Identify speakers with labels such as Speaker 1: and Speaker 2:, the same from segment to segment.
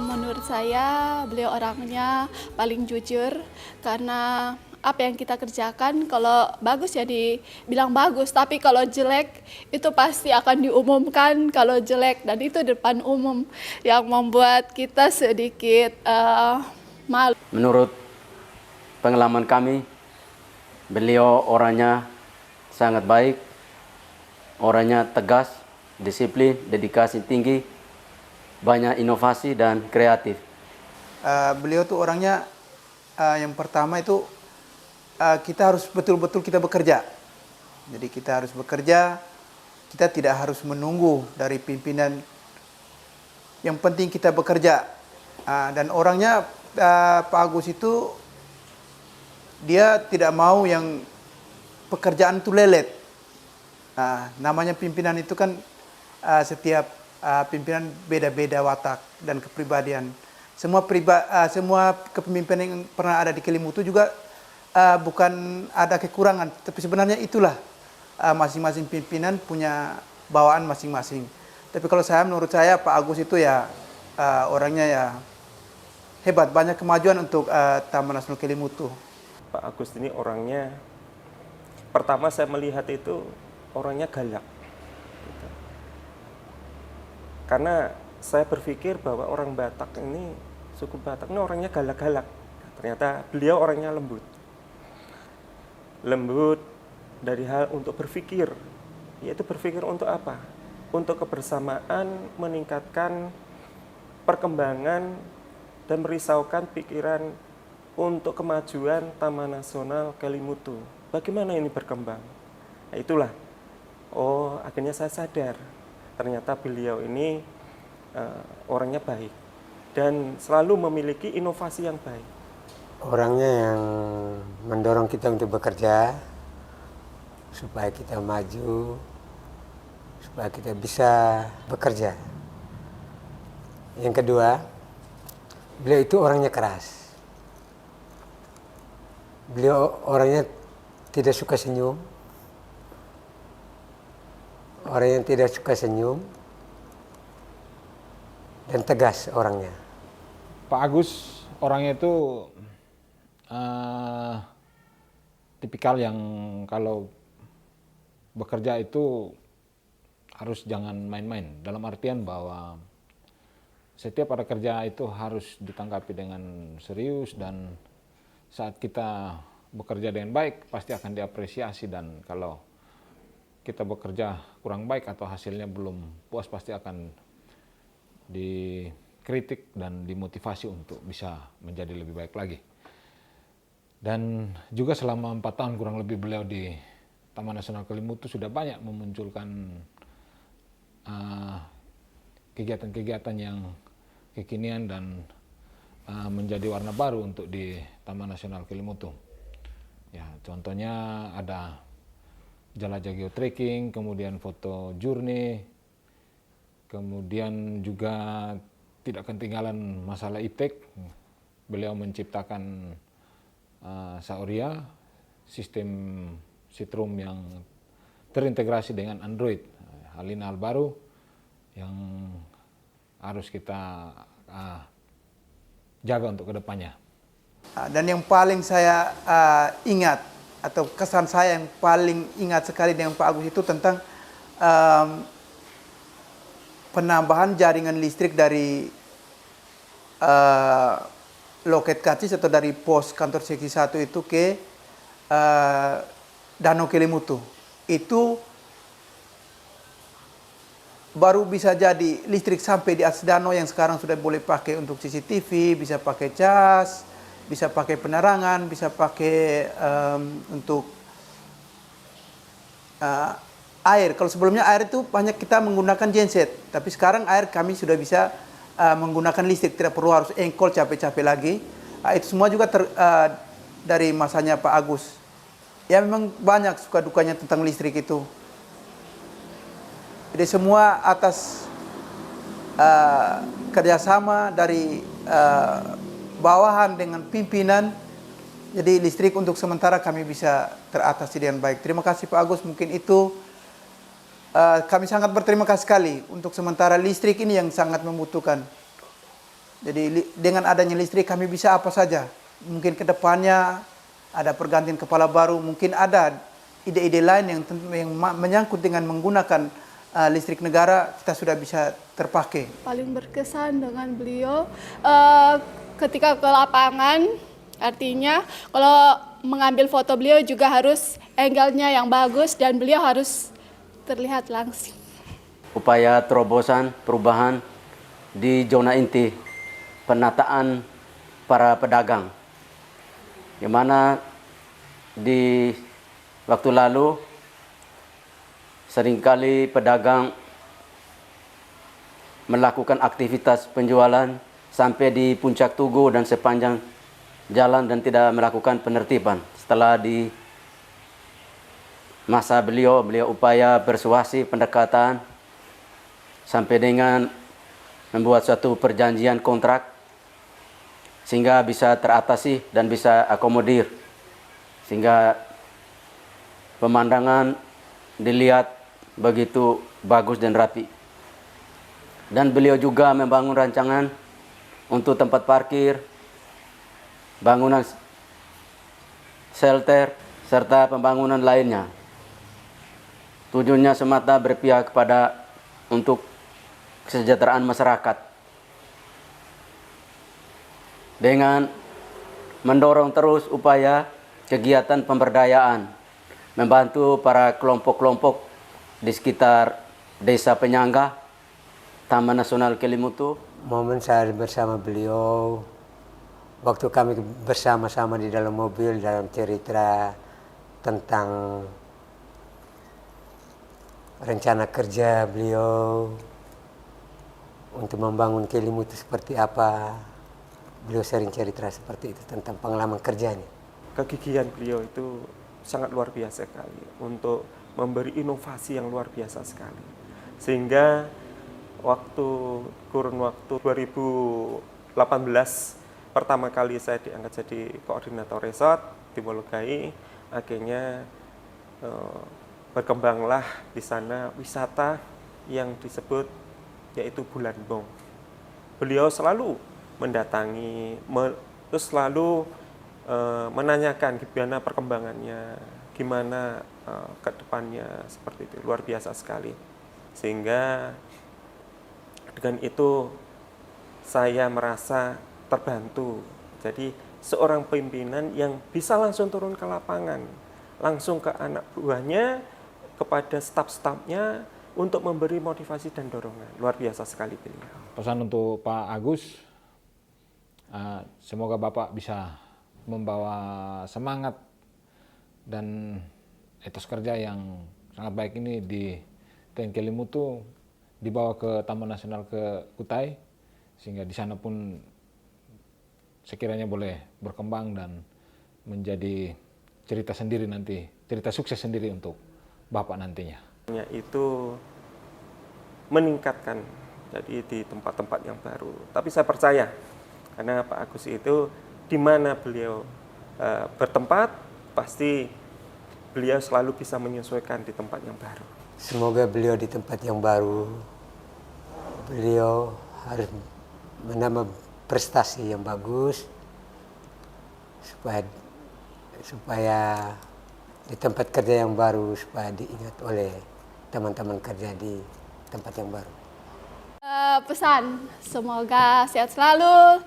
Speaker 1: Menurut saya beliau orangnya paling jujur, karena apa yang kita kerjakan kalau bagus ya dibilang bagus, tapi kalau jelek itu pasti akan diumumkan kalau jelek, dan itu depan umum yang membuat kita sedikit malu.
Speaker 2: Menurut pengalaman kami, beliau orangnya sangat baik, orangnya tegas, disiplin, dedikasi tinggi, banyak inovasi dan kreatif.
Speaker 3: Beliau tuh orangnya yang pertama itu kita harus betul-betul kita bekerja. Jadi kita harus bekerja, kita tidak harus menunggu dari pimpinan. Yang penting kita bekerja. Dan orangnya Pak Agus itu dia tidak mau yang pekerjaan itu lelet. Namanya pimpinan itu kan setiap pimpinan beda-beda watak dan kepribadian. Semua kepemimpinan yang pernah ada di Kelimutu juga bukan ada kekurangan, tapi sebenarnya itulah masing-masing pimpinan punya bawaan masing-masing. Tapi kalau menurut saya Pak Agus itu ya orangnya ya hebat, banyak kemajuan untuk Taman Nasional Kelimutu.
Speaker 4: Pak Agus ini orangnya, pertama saya melihat itu orangnya galak. Gitu. Karena saya berpikir bahwa orang Batak ini, suku Batak ini orangnya galak-galak. Ternyata beliau orangnya lembut. Lembut dari hal untuk berpikir, yaitu berpikir untuk apa? Untuk kebersamaan, meningkatkan perkembangan dan merisaukan pikiran untuk kemajuan Taman Nasional Kelimutu. Bagaimana ini berkembang? Nah, itulah, akhirnya saya sadar, ternyata beliau ini orangnya baik dan selalu memiliki inovasi yang baik.
Speaker 5: Orangnya yang mendorong kita untuk bekerja supaya kita maju, supaya kita bisa bekerja. Yang kedua, beliau itu orangnya keras. Beliau orangnya tidak suka senyum. Orang yang tidak suka senyum dan tegas orangnya.
Speaker 6: Pak Agus orangnya itu tipikal yang kalau bekerja itu harus jangan main-main. Dalam artian bahwa setiap ada kerja itu harus ditanggapi dengan serius, dan saat kita bekerja dengan baik pasti akan diapresiasi, dan kalau kita bekerja kurang baik atau hasilnya belum puas pasti akan dikritik dan dimotivasi untuk bisa menjadi lebih baik lagi. Dan juga selama 4 tahun kurang lebih beliau di Taman Nasional Kelimutu sudah banyak memunculkan kegiatan-kegiatan yang kekinian dan menjadi warna baru untuk di Taman Nasional Kelimutu. Ya, contohnya ada jelajah geotrekking, kemudian foto journey, kemudian juga tidak ketinggalan masalah iptek. Beliau menciptakan Sauria, sistem Citrum yang terintegrasi dengan Android. Hal ini hal baru yang harus kita jaga untuk kedepannya.
Speaker 3: Dan yang paling saya ingat atau kesan saya yang paling ingat sekali dengan Pak Agus itu tentang penambahan jaringan listrik dari loket Kacis atau dari pos kantor seksi 1 itu ke Danau Kelimutu. Itu baru bisa jadi listrik sampai di atas danau yang sekarang sudah boleh pakai untuk CCTV, bisa pakai cas, bisa pakai penerangan, bisa pakai untuk air. Kalau sebelumnya air itu banyak kita menggunakan genset, tapi sekarang air kami sudah bisa menggunakan listrik, tidak perlu harus engkol capek-capek lagi. Itu semua juga dari masanya Pak Agus. Ya memang banyak suka dukanya tentang listrik itu. Jadi semua atas kerjasama dari bawahan dengan pimpinan, jadi listrik untuk sementara kami bisa teratasi dengan baik. Terima kasih Pak Agus, mungkin itu kami sangat berterima kasih sekali untuk sementara listrik ini yang sangat membutuhkan. Jadi dengan adanya listrik kami bisa apa saja. Mungkin ke depannya ada pergantian kepala baru, mungkin ada ide-ide lain yang menyangkut dengan menggunakan listrik negara, kita sudah bisa terpakai.
Speaker 1: Paling berkesan dengan beliau ketika ke lapangan, artinya kalau mengambil foto beliau juga harus angle-nya yang bagus dan beliau harus terlihat langsung.
Speaker 2: Upaya terobosan perubahan di zona inti, penataan para pedagang, di mana di waktu lalu seringkali pedagang melakukan aktivitas penjualan sampai di puncak Tugu dan sepanjang jalan dan tidak melakukan penertiban. Setelah di masa beliau upaya persuasi pendekatan sampai dengan membuat suatu perjanjian kontrak sehingga bisa teratasi dan bisa akomodir, sehingga pemandangan dilihat begitu bagus dan rapi. Dan beliau juga membangun rancangan untuk tempat parkir, bangunan shelter, serta pembangunan lainnya. Tujuannya semata berpihak kepada untuk kesejahteraan masyarakat. Dengan mendorong terus upaya kegiatan pemberdayaan, membantu para kelompok-kelompok di sekitar desa penyangga Taman Nasional Kelimutu.
Speaker 5: Momen saya bersama beliau, waktu kami bersama-sama di dalam mobil dalam cerita tentang rencana kerja beliau untuk membangun Kelimutu seperti apa. Beliau sering cerita seperti itu tentang pengalaman kerjanya.
Speaker 4: Kegigihan beliau itu sangat luar biasa sekali untuk memberi inovasi yang luar biasa sekali. Sehingga kurun waktu 2018 pertama kali saya diangkat jadi koordinator resort di Mologai, akhirnya berkembanglah di sana wisata yang disebut yaitu Bulan Bong. Beliau selalu mendatangi, terus selalu menanyakan gimana perkembangannya, gimana ke depannya, seperti itu. Luar biasa sekali. Sehingga dengan itu saya merasa terbantu. Jadi seorang pimpinan yang bisa langsung turun ke lapangan, langsung ke anak buahnya, kepada staf-stafnya untuk memberi motivasi dan dorongan. Luar biasa sekali beliau.
Speaker 6: Pesan untuk Pak Agus, semoga Bapak bisa membawa semangat dan etos kerja yang sangat baik ini di TN Kelimutu dibawa ke Taman Nasional ke Kutai, sehingga di sana pun sekiranya boleh berkembang dan menjadi cerita sendiri nanti, cerita sukses sendiri untuk Bapak nantinya.
Speaker 4: Itu meningkatkan jadi di tempat-tempat yang baru. Tapi saya percaya karena Pak Agus itu di mana beliau bertempat, pasti beliau selalu bisa menyesuaikan di tempat yang baru.
Speaker 5: Semoga beliau di tempat yang baru beliau harus menambah prestasi yang bagus supaya di tempat kerja yang baru supaya diingat oleh teman-teman kerja di tempat yang baru.
Speaker 1: Pesan, semoga sehat selalu.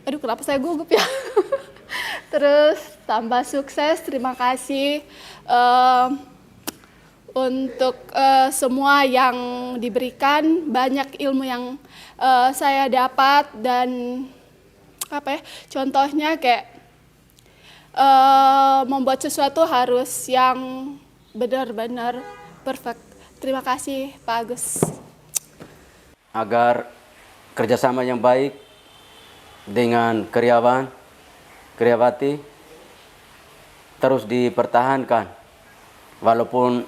Speaker 1: Aduh, kenapa saya gugup ya? Terus tambah sukses. Terima kasih untuk semua yang diberikan. Banyak ilmu yang saya dapat dan contohnya kayak membuat sesuatu harus yang benar-benar perfect. Terima kasih Pak Agus.
Speaker 2: Agar kerjasama yang baik dengan karyawati terus dipertahankan. Walaupun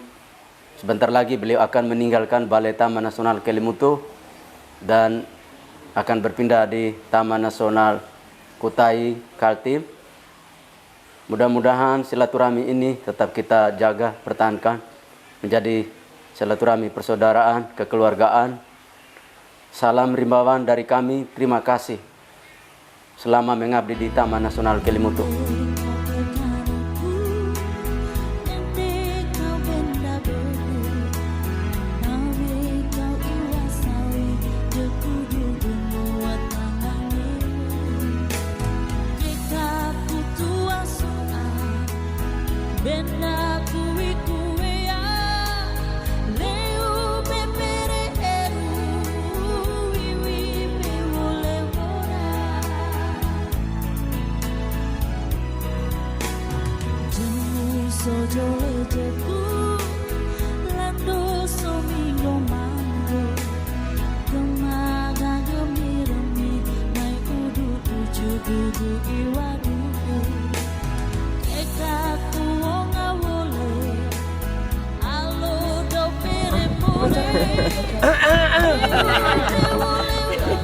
Speaker 2: sebentar lagi beliau akan meninggalkan Balai Taman Nasional Kelimutu dan akan berpindah di Taman Nasional Kutai Kaltim. Mudah-mudahan silaturahmi ini tetap kita jaga, pertahankan menjadi silaturahmi persaudaraan, kekeluargaan. Salam rimbawan dari kami, terima kasih selama mengabdi di Taman Nasional Kelimutu.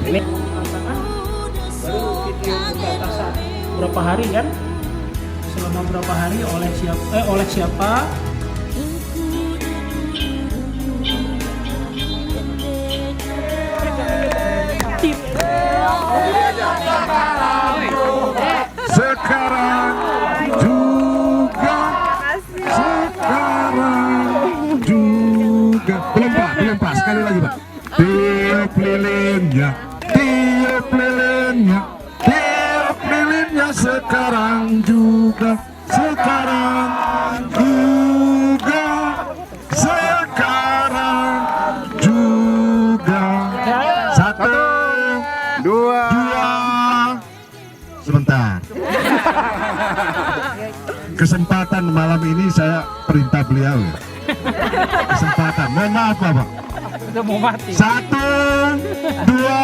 Speaker 7: Ini baru video buka tasan berapa hari kan? Selama berapa hari oleh siapa?
Speaker 8: Sekarang juga belum pas sekali lagi Pak. Tiup lilinnya sekarang juga satu dua sebentar. Kesempatan malam ini saya perintah beliau. Kesempatan, mohon maaf Bapak.
Speaker 7: Udah mau mati.
Speaker 8: 1, 2